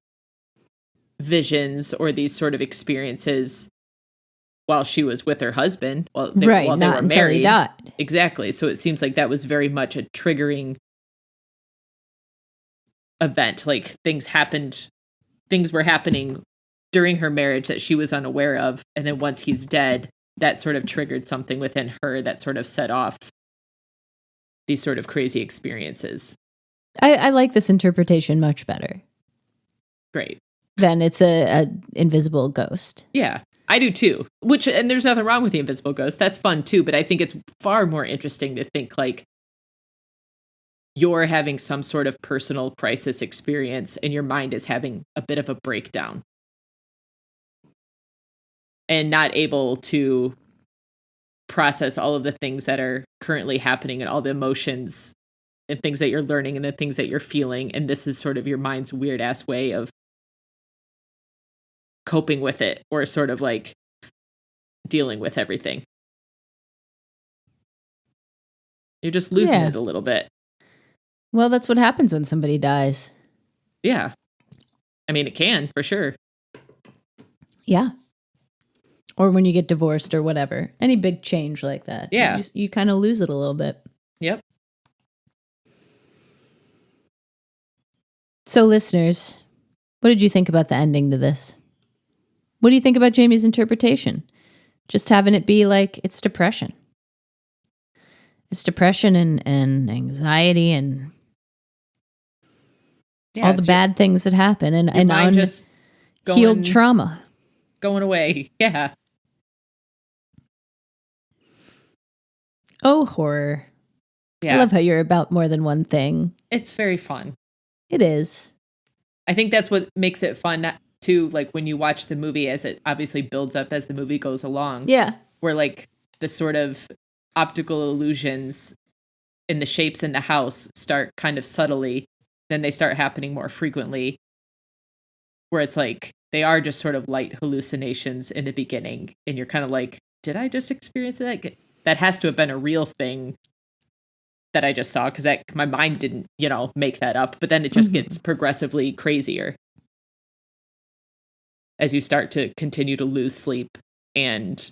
visions or these sort of experiences while she was with her husband. While they were married. He died. Exactly. So it seems like that was very much a triggering event. Like things were happening during her marriage that she was unaware of. And then once he's dead, that sort of triggered something within her that sort of set off these sort of crazy experiences. I like this interpretation much better Great. than it's a invisible ghost. Yeah, I do too. And there's nothing wrong with the invisible ghost. That's fun too. But I think it's far more interesting to think like you're having some sort of personal crisis experience and your mind is having a bit of a breakdown and not able to process all of the things that are currently happening and all the emotions and things that you're learning and the things that you're feeling. And this is sort of your mind's weird ass way of coping with it or sort of like dealing with everything. You're just losing it a little bit. Well, that's what happens when somebody dies. Yeah. I mean, it can, for sure. Yeah. Or when you get divorced or whatever. Any big change like that. Yeah. You kind of lose it a little bit. Yep. So, listeners, what did you think about the ending to this? What do you think about Jamie's interpretation? Just having it be like it's depression. It's depression and anxiety and all the bad things that happen and unhealed trauma. Going away. Yeah. Oh, horror. Yeah. I love how you're about more than one thing. It's very fun. It is. I think that's what makes it fun too, like when you watch the movie as it obviously builds up as the movie goes along. Yeah. Where like the sort of optical illusions in the shapes in the house start kind of subtly, then they start happening more frequently. Where it's like they are just sort of light hallucinations in the beginning, and you're kind of like, did I just experience that? That has to have been a real thing that I just saw, because that my mind didn't, make that up. But then it just gets progressively crazier as you start to continue to lose sleep, and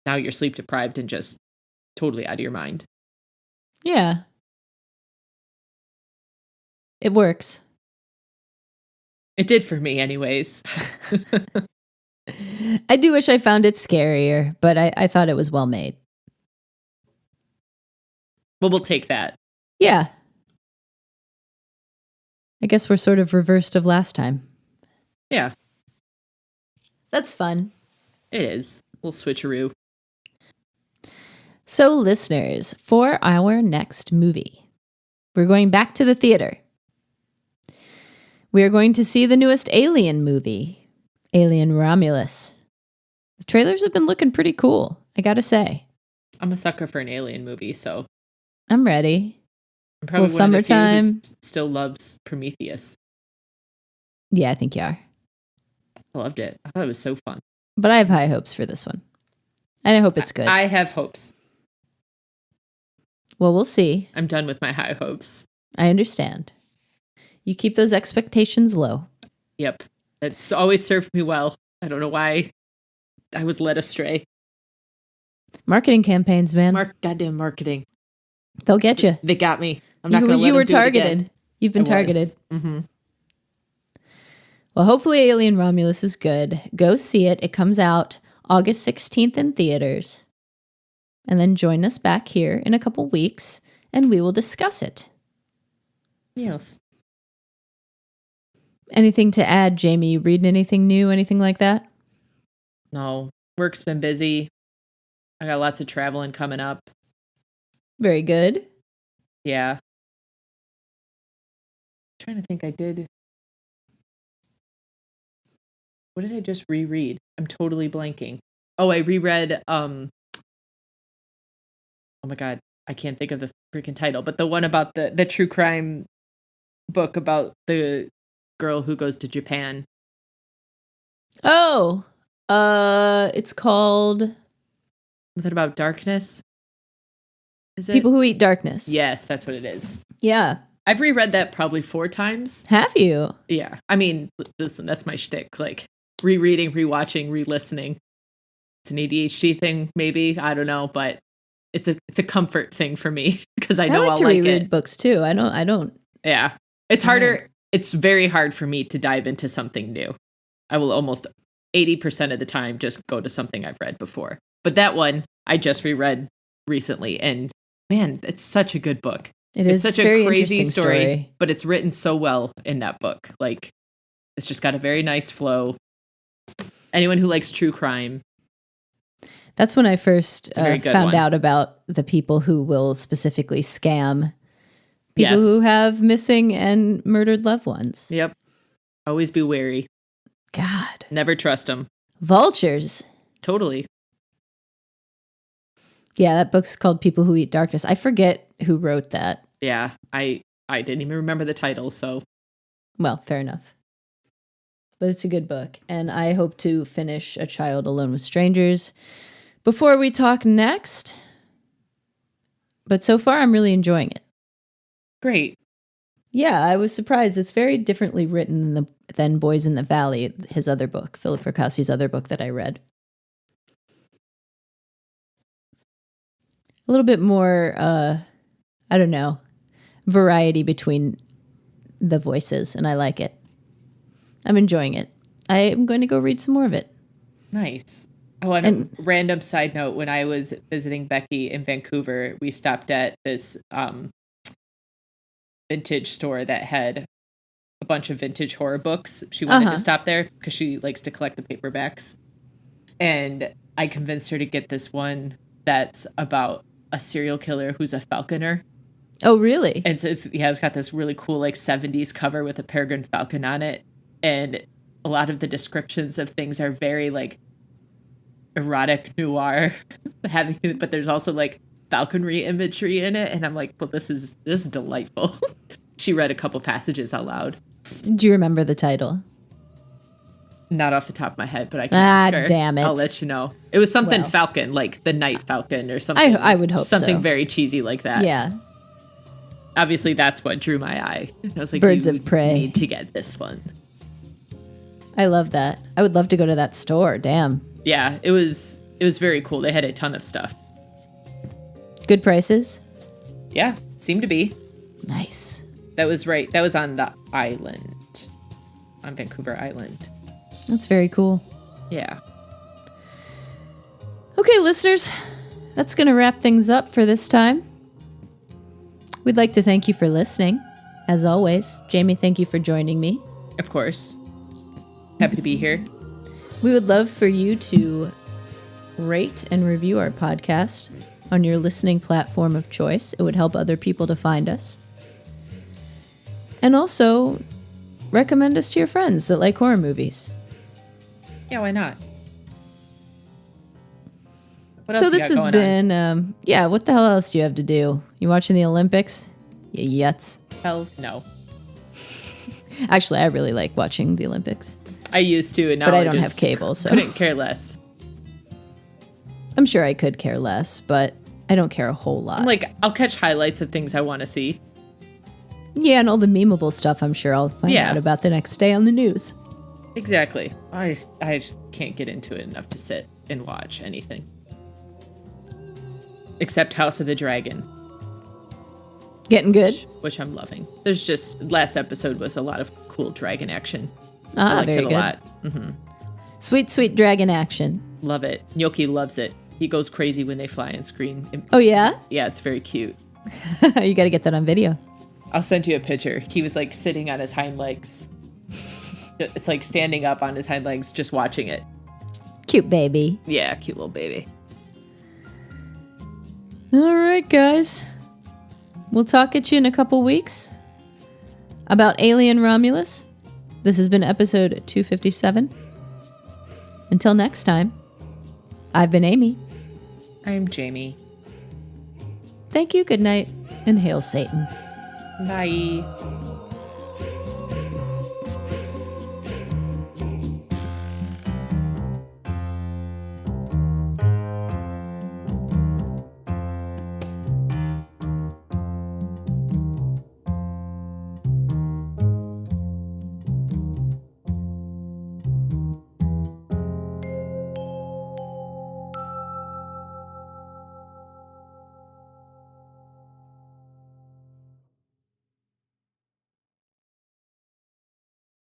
now you're sleep deprived and just totally out of your mind. Yeah. It works. It did for me anyways. I do wish I found it scarier, but I thought it was well made. Well, we'll take that. Yeah. I guess we're sort of reversed of last time. Yeah. That's fun. It is. A little switcheroo. So, listeners, for our next movie, we're going back to the theater. We are going to see the newest Alien movie, Alien Romulus. The trailers have been looking pretty cool, I gotta say. I'm a sucker for an Alien movie, so I'm ready. I'm probably one of the few who still loves Prometheus. Yeah, I think you are. I loved it. I thought it was so fun. But I have high hopes for this one. And I hope it's good. I have hopes. Well, we'll see. I'm done with my high hopes. I understand. You keep those expectations low. Yep. It's always served me well. I don't know why I was led astray. Marketing campaigns, man. Goddamn marketing. They'll get you. They got me. I'm not going to let them do it again. You were targeted. You've been targeted. Mm-hmm. Well, hopefully Alien Romulus is good. Go see it. It comes out August 16th in theaters. And then join us back here in a couple weeks, and we will discuss it. Yes. Anything to add, Jamie? You reading anything new, anything like that? No. Work's been busy. I got lots of traveling coming up. Very good. Yeah. I'm trying to think I did. What did I just reread? I'm totally blanking. Oh, I reread, oh my God, I can't think of the freaking title, but the one about the true crime book about the girl who goes to Japan. Oh, it's called... Was it about darkness? Is it? People Who Eat Darkness. Yes, that's what it is. Yeah. I've reread that probably 4 times. Have you? Yeah. I mean, listen, that's my shtick. Like, rereading, rewatching, re-listening. It's an ADHD thing, maybe. I don't know, but it's a comfort thing for me because I know I'll like it. reread books too. I don't. Yeah. It's harder. It's very hard for me to dive into something new. I will almost 80% of the time just go to something I've read before. But that one I just reread recently, and man, it's such a good book. It It's is such a very crazy interesting story, but it's written so well in that book. Like, it's just got a very nice flow. Anyone who likes true crime. That's when I first It's a very good found one. out about the people who will specifically scam people Yes. who have missing and murdered loved ones. Yep. Always be wary. God. Never trust them. Vultures. Totally. Yeah, that book's called People Who Eat Darkness. I forget who wrote that. Yeah. I didn't even remember the title, so. Well, fair enough. But it's a good book. And I hope to finish A Child Alone with Strangers before we talk next. But so far, I'm really enjoying it. Great. Yeah, I was surprised. It's very differently written than Boys in the Valley, his other book, Philip Fracasse's other book that I read. A little bit more, I don't know, variety between the voices, and I like it. I'm enjoying it. I am going to go read some more of it. Nice. Oh, and a random side note, when I was visiting Becky in Vancouver, we stopped at this vintage store that had a bunch of vintage horror books. She wanted to stop there because she likes to collect the paperbacks. And I convinced her to get this one that's about a serial killer who's a falconer. Oh, really? And so it's got this really cool like 70s cover with a peregrine falcon on it. And a lot of the descriptions of things are very like erotic noir but there's also like falconry imagery in it. And I'm like, well, this is delightful. She read a couple passages out loud. Do you remember the title? Not off the top of my head, but I can ask her. Damn it. I'll let you know. It was something falcon, like the night falcon or something. I would hope something so. very cheesy like that. Yeah. Obviously, that's what drew my eye. I was like, Birds you of Prey. need to get this one. I love that. I would love to go to that store. Damn. Yeah, it was very cool. They had a ton of stuff. Good prices? Yeah, seemed to be. Nice. That was right. That was on the island. On Vancouver Island. That's very cool. Yeah. Okay, listeners, that's going to wrap things up for this time. We'd like to thank you for listening. As always, Jamie, thank you for joining me. Of course. Happy to be here. We would love for you to rate and review our podcast on your listening platform of choice. It would help other people to find us. And also, recommend us to your friends that like horror movies. Yeah, why not? What So else you this got has going been, what the hell else do you have to do? You watching the Olympics? You yuts. Hell no. Actually, I really like watching the Olympics. I used to, and now But I don't just have cable, so couldn't care less. I'm sure I could care less, but I don't care a whole lot. I'm like, I'll catch highlights of things I want to see. Yeah, and all the memeable stuff I'm sure I'll find out about the next day on the news. Exactly. I just can't get into it enough to sit and watch anything. Except House of the Dragon. Getting good? Which I'm loving. There's just, last episode was a lot of cool dragon action. Ah, I liked very it a good. lot. Mm-hmm. Sweet, sweet dragon action. Love it. Gnocchi loves it. He goes crazy when they fly on screen. Oh, yeah? Yeah, it's very cute. You got to get that on video. I'll send you a picture. He was like sitting on his hind legs. It's like standing up on his hind legs, just watching it. Cute baby. Yeah, cute little baby. All right, guys. We'll talk at you in a couple weeks about Alien Romulus. This has been episode 257. Until next time, I've been Amy. I'm Jamie. Thank you, good night, and hail Satan. Bye.